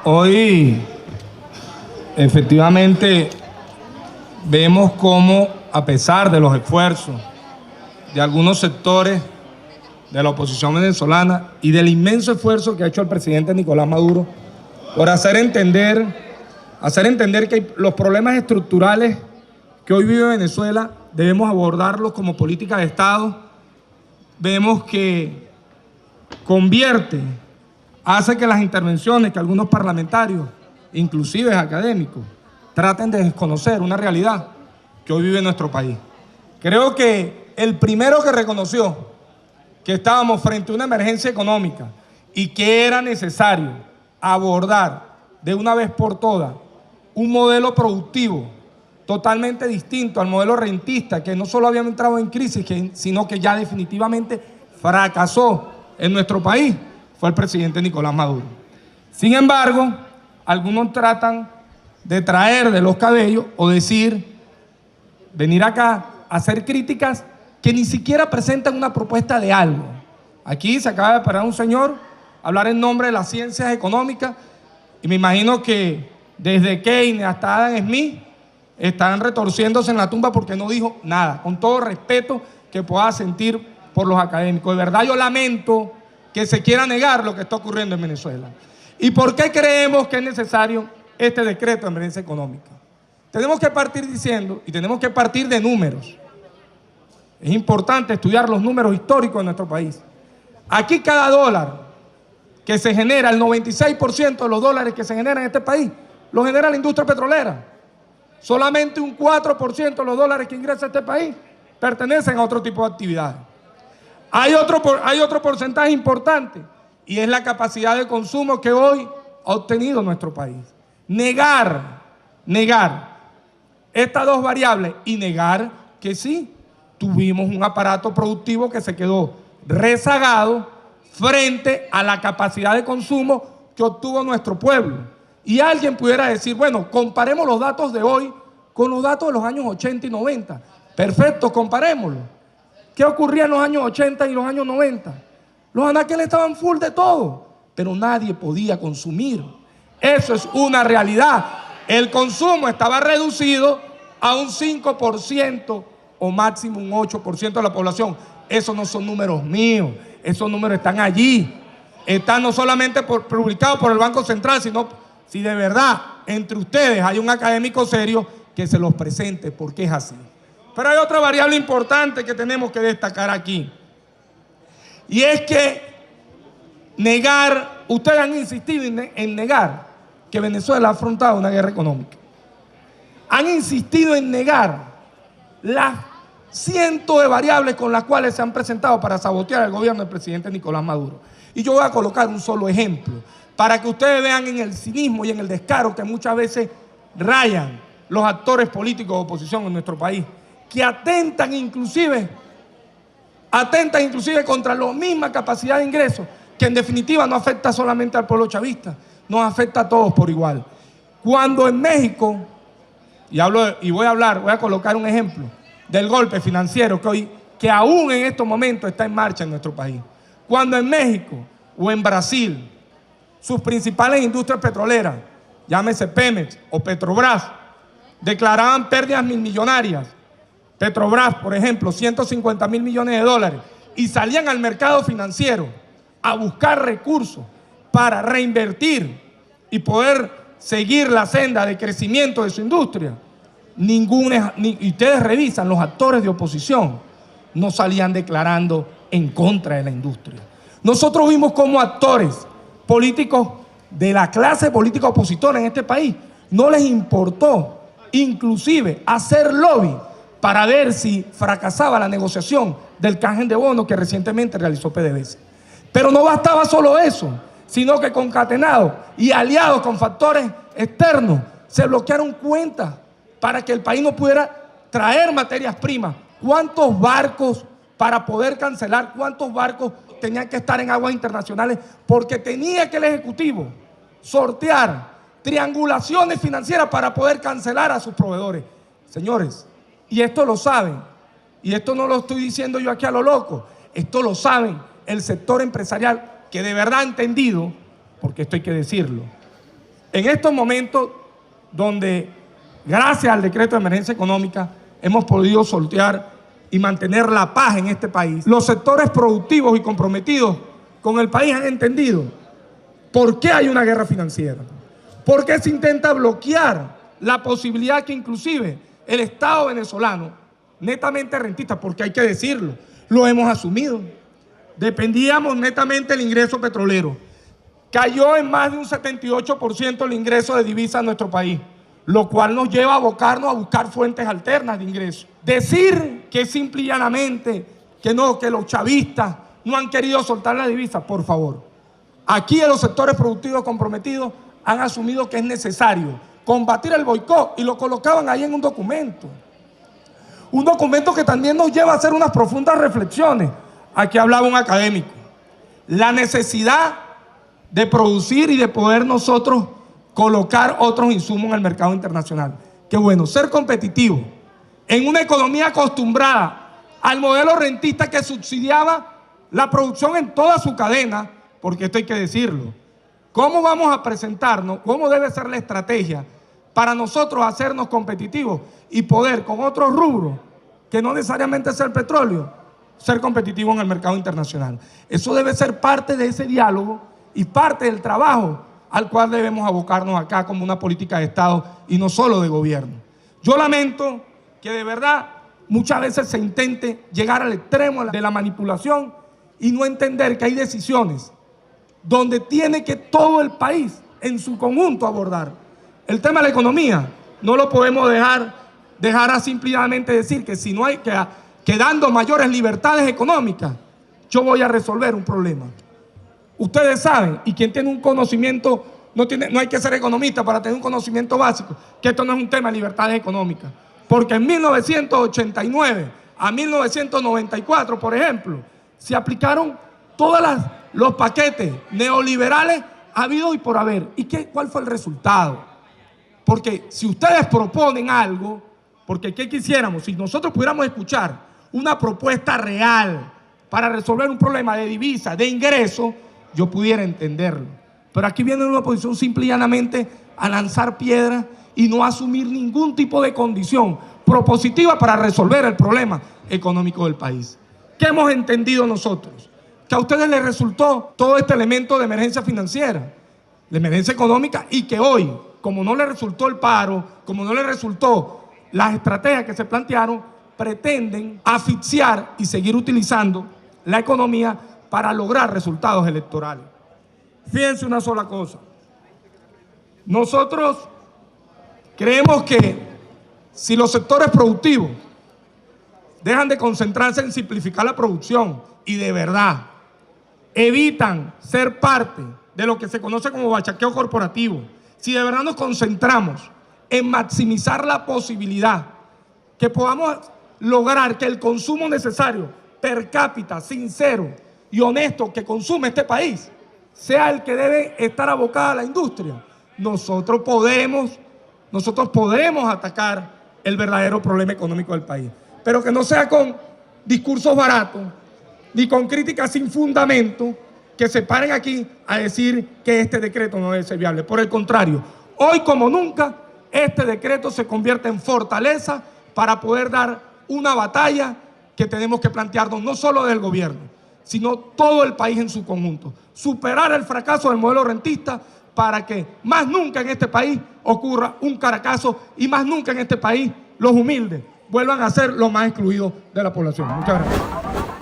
Hoy, efectivamente, vemos cómo, a pesar de los esfuerzos de algunos sectores de la oposición venezolana y del inmenso esfuerzo que ha hecho el presidente Nicolás Maduro por hacer entender que los problemas estructurales que hoy vive Venezuela debemos abordarlos como política de Estado, vemos que hace que las intervenciones que algunos parlamentarios, inclusive académicos, traten de desconocer una realidad que hoy vive nuestro país. Creo que el primero que reconoció que estábamos frente a una emergencia económica y que era necesario abordar de una vez por todas un modelo productivo totalmente distinto al modelo rentista, que no solo había entrado en crisis, sino que ya definitivamente fracasó en nuestro país, fue el presidente Nicolás Maduro. Sin embargo, algunos tratan de traer de los cabellos o venir acá a hacer críticas que ni siquiera presentan una propuesta de algo. Aquí se acaba de parar un señor a hablar en nombre de las ciencias económicas y me imagino que desde Keynes hasta Adam Smith están retorciéndose en la tumba porque no dijo nada, con todo respeto que pueda sentir por los académicos. De verdad yo lamento que se quiera negar lo que está ocurriendo en Venezuela. ¿Y por qué creemos que es necesario este decreto de emergencia económica? Tenemos que partir diciendo, y tenemos que partir de números. Es importante estudiar los números históricos de nuestro país. Aquí cada dólar que se genera, el 96% de los dólares que se generan en este país, lo genera la industria petrolera. Solamente un 4% de los dólares que ingresa a este país pertenecen a otro tipo de actividades. Hay otro porcentaje importante y es la capacidad de consumo que hoy ha obtenido nuestro país. Negar estas dos variables y negar que sí, tuvimos un aparato productivo que se quedó rezagado frente a la capacidad de consumo que obtuvo nuestro pueblo. Y alguien pudiera decir, bueno, comparemos los datos de hoy con los datos de los años 80 y 90. Perfecto, comparémoslo. ¿Qué ocurría en los años 80 y los años 90? Los anaqueles estaban full de todo, pero nadie podía consumir. Eso es una realidad. El consumo estaba reducido a un 5% o máximo un 8% de la población. Esos no son números míos, esos números están allí. Están no solamente publicados por el Banco Central, sino si de verdad entre ustedes hay un académico serio que se los presente, porque es así. Pero hay otra variable importante que tenemos que destacar aquí. Y es que ustedes han insistido en negar que Venezuela ha afrontado una guerra económica. Han insistido en negar las cientos de variables con las cuales se han presentado para sabotear el gobierno del presidente Nicolás Maduro. Y yo voy a colocar un solo ejemplo para que ustedes vean en el cinismo y en el descaro que muchas veces rayan los actores políticos de oposición en nuestro país, que atentan inclusive contra la misma capacidad de ingresos, que en definitiva no afecta solamente al pueblo chavista, nos afecta a todos por igual. Cuando en México, voy a colocar un ejemplo del golpe financiero que aún en estos momentos está en marcha en nuestro país. Cuando en México o en Brasil, sus principales industrias petroleras, llámese Pemex o Petrobras, declaraban pérdidas millonarias. Petrobras, por ejemplo, 150.000 millones de dólares, y salían al mercado financiero a buscar recursos para reinvertir y poder seguir la senda de crecimiento de su industria. Y ustedes revisan, los actores de oposición no salían declarando en contra de la industria. Nosotros vimos como actores políticos de la clase política opositora en este país no les importó inclusive hacer lobby para ver si fracasaba la negociación del canje de bonos que recientemente realizó PDVSA. Pero no bastaba solo eso, sino que concatenados y aliados con factores externos se bloquearon cuentas para que el país no pudiera traer materias primas. ¿Cuántos barcos para poder cancelar? ¿Cuántos barcos tenían que estar en aguas internacionales? Porque tenía que el Ejecutivo sortear triangulaciones financieras para poder cancelar a sus proveedores. Señores, y esto lo saben, y esto no lo estoy diciendo yo aquí a lo loco, esto lo saben el sector empresarial que de verdad ha entendido, porque esto hay que decirlo, En estos momentos donde, gracias al decreto de emergencia económica, hemos podido sortear y mantener la paz en este país, los sectores productivos y comprometidos con el país han entendido por qué hay una guerra financiera, por qué se intenta bloquear la posibilidad que inclusive el Estado venezolano, netamente rentista, porque hay que decirlo, lo hemos asumido, dependíamos netamente del ingreso petrolero, cayó en más de un 78% el ingreso de divisas a nuestro país, lo cual nos lleva a abocarnos a buscar fuentes alternas de ingresos. Decir que simple y llanamente que no, que los chavistas no han querido soltar la divisa, por favor. Aquí en los sectores productivos comprometidos han asumido que es necesario combatir el boicot y lo colocaban ahí en un documento. Un documento que también nos lleva a hacer unas profundas reflexiones. Aquí hablaba un académico. La necesidad de producir y de poder nosotros colocar otros insumos en el mercado internacional. Qué bueno, ser competitivo en una economía acostumbrada al modelo rentista que subsidiaba la producción en toda su cadena, porque esto hay que decirlo. ¿Cómo vamos a presentarnos? ¿Cómo debe ser la estrategia para nosotros hacernos competitivos y poder con otros rubros, que no necesariamente es el petróleo, ser competitivos en el mercado internacional? Eso debe ser parte de ese diálogo y parte del trabajo al cual debemos abocarnos acá como una política de Estado y no solo de gobierno. Yo lamento que de verdad muchas veces se intente llegar al extremo de la manipulación y no entender que hay decisiones donde tiene que todo el país en su conjunto abordar. El tema de la economía no lo podemos dejar a simplemente decir que si no hay que dando mayores libertades económicas, yo voy a resolver un problema. Ustedes saben, y quien tiene un conocimiento, no hay que ser economista para tener un conocimiento básico, que esto no es un tema de libertades económicas. Porque en 1989 a 1994, por ejemplo, se aplicaron todos los paquetes neoliberales habidos y por haber. ¿Y cuál fue el resultado? Porque si ustedes proponen algo, porque ¿qué quisiéramos? Si nosotros pudiéramos escuchar una propuesta real para resolver un problema de divisa, de ingreso, yo pudiera entenderlo. Pero aquí viene una oposición simple y llanamente a lanzar piedras y no asumir ningún tipo de condición propositiva para resolver el problema económico del país. ¿Qué hemos entendido nosotros? Que a ustedes les resultó todo este elemento de emergencia financiera, de emergencia económica, y que hoy, como no les resultó el paro, como no les resultó las estrategias que se plantearon, pretenden asfixiar y seguir utilizando la economía para lograr resultados electorales. Fíjense una sola cosa. Nosotros creemos que si los sectores productivos dejan de concentrarse en simplificar la producción y de verdad evitan ser parte de lo que se conoce como bachaqueo corporativo, si de verdad nos concentramos en maximizar la posibilidad que podamos lograr que el consumo necesario per cápita, sincero y honesto que consume este país sea el que debe estar abocado a la industria, nosotros podemos atacar el verdadero problema económico del país. Pero que no sea con discursos baratos, ni con críticas sin fundamento, que se paren aquí a decir que este decreto no debe ser viable. Por el contrario, hoy como nunca, este decreto se convierte en fortaleza para poder dar una batalla que tenemos que plantearnos no solo del gobierno, sino todo el país en su conjunto. Superar el fracaso del modelo rentista para que más nunca en este país ocurra un Caracazo y más nunca en este país los humildes vuelvan a ser los más excluidos de la población. Muchas gracias.